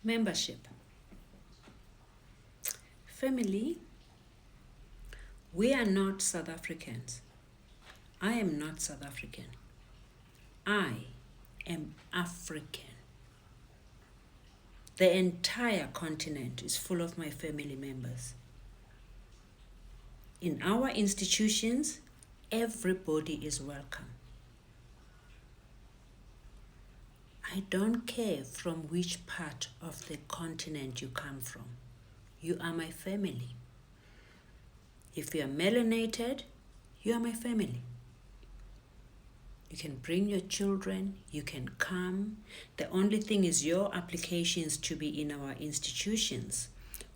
Membership. Family, we are not South Africans. I am not South African. I am African. The entire continent is full of my family members. In our institutions, everybody is welcome. I don't care from which part of the continent you come from. You are my family. If you are melanated, you are my family. You can bring your children, you can come. The only thing is your applications to be in our institutions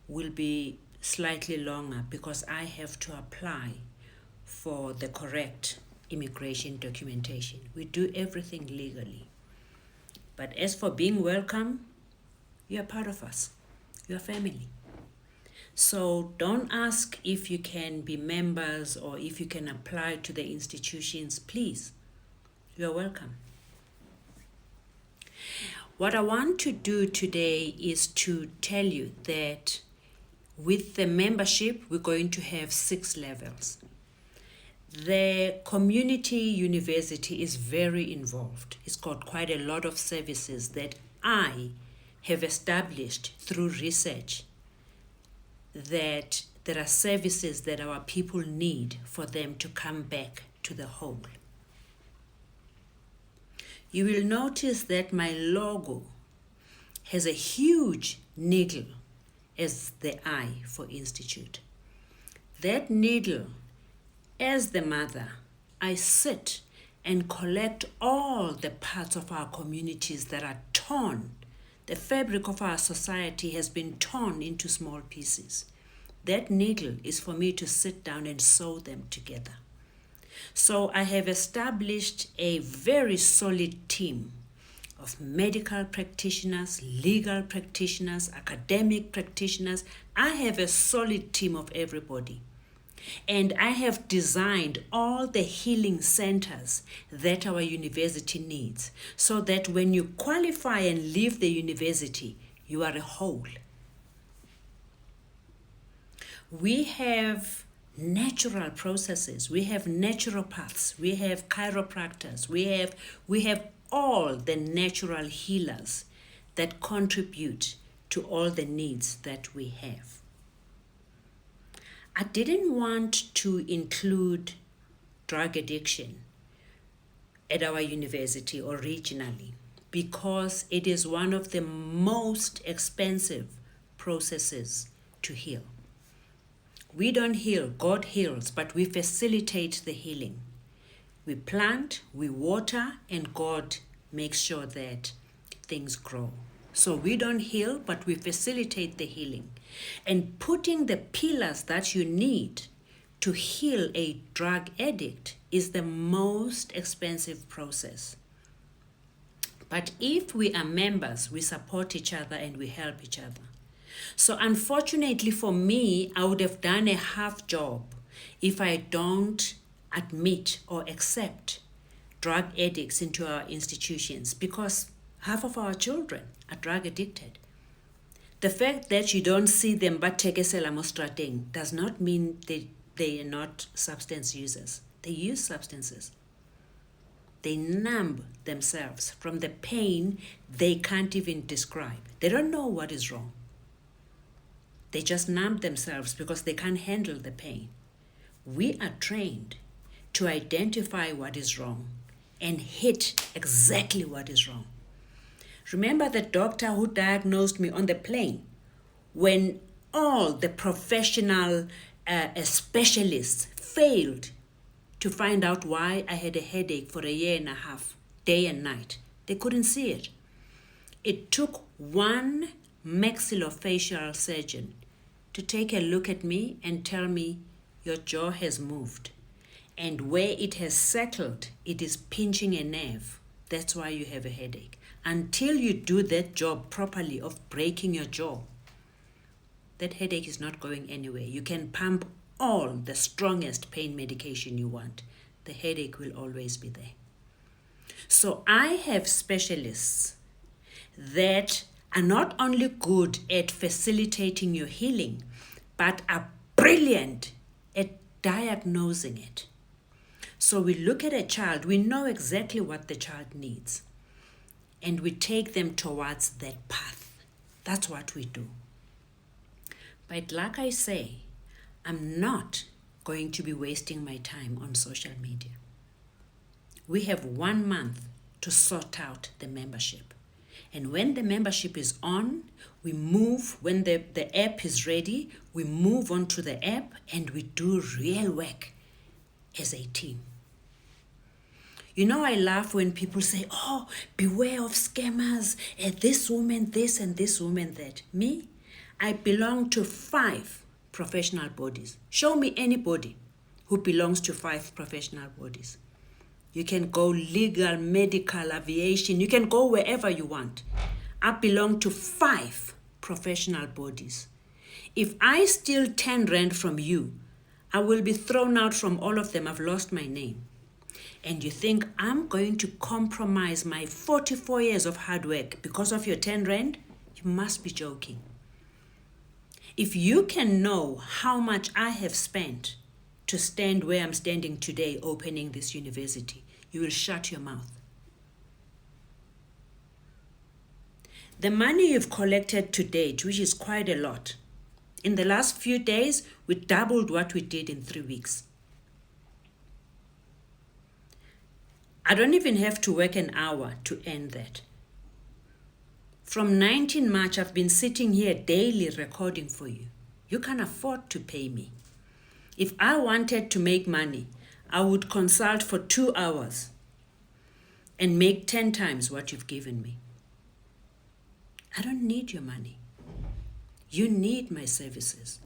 will be slightly longer because I have to apply for the correct immigration documentation. We do everything legally. But as for being welcome, you are part of us. You are family. So don't ask if you can be members or if you can apply to the institutions. Please, you are welcome. What I want to do today is to tell you that with the membership, we're going to have 6 levels. The community university is very involved. It's got quite a lot of services that I have established through research, that there are services that our people need for them to come back to the whole. You will notice that my logo has a huge needle as the I for Institute. That needle, as the mother, I sit and collect all the parts of our communities that are torn. The fabric of our society has been torn into small pieces. That needle is for me to sit down and sew them together. So I have established a very solid team of medical practitioners, legal practitioners, academic practitioners. I have a solid team of everybody. And I have designed all the healing centers that our university needs so that when you qualify and leave the university, you are a whole. We have natural processes, we have naturopaths, we have chiropractors, we have all the natural healers that contribute to all the needs that we have. I didn't want to include drug addiction at our university originally because it is one of the most expensive processes to heal. We don't heal, God heals, but we facilitate the healing. We plant, we water, and God makes sure that things grow. So we don't heal, but we facilitate the healing. And putting the pillars that you need to heal a drug addict is the most expensive process. But if we are members, we support each other and we help each other. So unfortunately for me, I would have done a half job if I don't admit or accept drug addicts into our institutions because half of our children are drug addicted. The fact that you don't see them but take a selamostrating does not mean they are not substance users. They use substances. They numb themselves from the pain they can't even describe. They don't know what is wrong. They just numb themselves because they can't handle the pain. We are trained to identify what is wrong and hit exactly what is wrong. Remember the doctor who diagnosed me on the plane when all the professional specialists failed to find out why I had a headache for 1.5 years, day and night. They couldn't see it. It took one maxillofacial surgeon to take a look at me and tell me, your jaw has moved. And where it has settled, it is pinching a nerve. That's why you have a headache. Until you do that job properly of breaking your jaw, that headache is not going anywhere. You can pump all the strongest pain medication you want. The headache will always be there. So I have specialists that are not only good at facilitating your healing, but are brilliant at diagnosing it. So we look at a child, we know exactly what the child needs, and we take them towards that path. That's what we do. But like I say, I'm not going to be wasting my time on social media. We have 1 month to sort out the membership. And when the membership is on, we move, when the app is ready, we move on to the app and we do real work as a team. You know, I laugh when people say, oh, beware of scammers, this woman this and this woman that. Me, I belong to 5 professional bodies. Show me anybody who belongs to 5 professional bodies. You can go legal, medical, aviation, you can go wherever you want. I belong to 5 professional bodies. If I steal 10 rand from you, I will be thrown out from all of them. I've lost my name. And you think I'm going to compromise my 44 years of hard work because of your 10 rand? You must be joking. If you can know how much I have spent to stand where I'm standing today opening this university, you will shut your mouth. The money you've collected to date, which is quite a lot, in the last few days, we doubled what we did in 3 weeks. I don't even have to work an hour to earn that. From 19 March, I've been sitting here daily recording for you. You can afford to pay me. If I wanted to make money, I would consult for 2 hours and make 10 times what you've given me. I don't need your money. You need my services.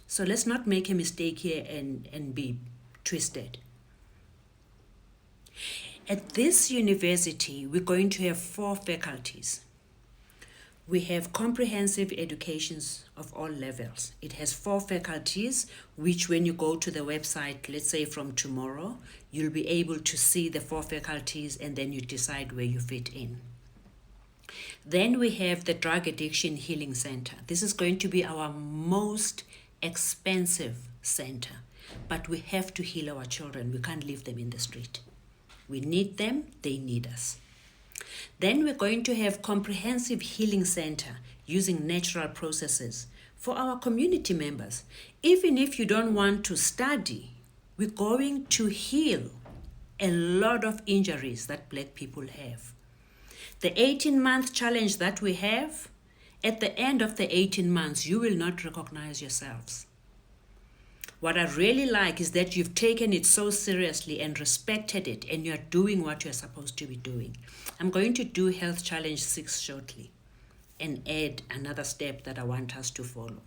So let's not make a mistake here and be twisted. At this university, we're going to have 4 faculties. We have comprehensive educations of all levels. It has 4 faculties, which when you go to the website, let's say from tomorrow, you'll be able to see the 4 faculties and then you decide where you fit in. Then we have the Drug Addiction Healing Center. This is going to be our most expensive center, but we have to heal our children. We can't leave them in the street. We need them, they need us. Then we're going to have comprehensive healing center using natural processes for our community members. Even if you don't want to study, we're going to heal a lot of injuries that Black people have. The 18-month challenge that we have, at the end of the 18 months, you will not recognize yourselves. What I really like is that you've taken it so seriously and respected it, and you're doing what you're supposed to be doing. I'm going to do Health Challenge 6 shortly and add another step that I want us to follow.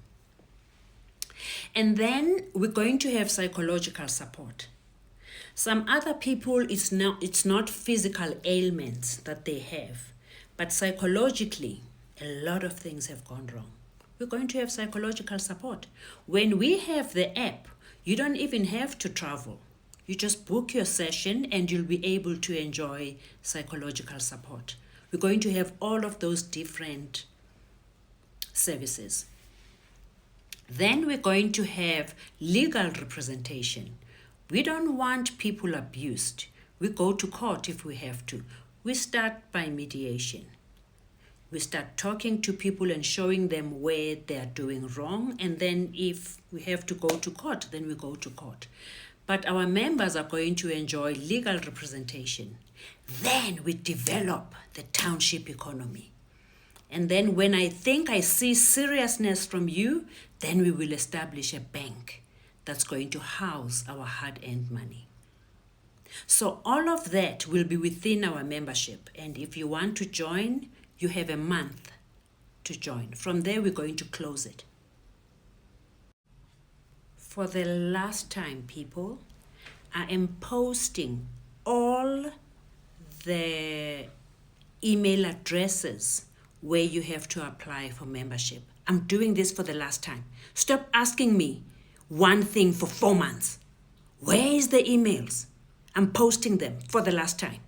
And then we're going to have psychological support. Some other people, it's not physical ailments that they have, but psychologically, a lot of things have gone wrong. We're going to have psychological support. When we have the app, you don't even have to travel. You just book your session and you'll be able to enjoy psychological support. We're going to have all of those different services. Then we're going to have legal representation. We don't want people abused. We go to court if we have to. We start by mediation. We start talking to people and showing them where they are doing wrong. And then if we have to go to court, then we go to court. But our members are going to enjoy legal representation. Then we develop the township economy. And then when I think I see seriousness from you, then we will establish a bank that's going to house our hard-earned money. So all of that will be within our membership. And if you want to join, you have a month to join. From there, we're going to close it. For the last time, people, I am posting all the email addresses where you have to apply for membership. I'm doing this for the last time. Stop asking me one thing for 4 months. Where is the emails? I'm posting them for the last time.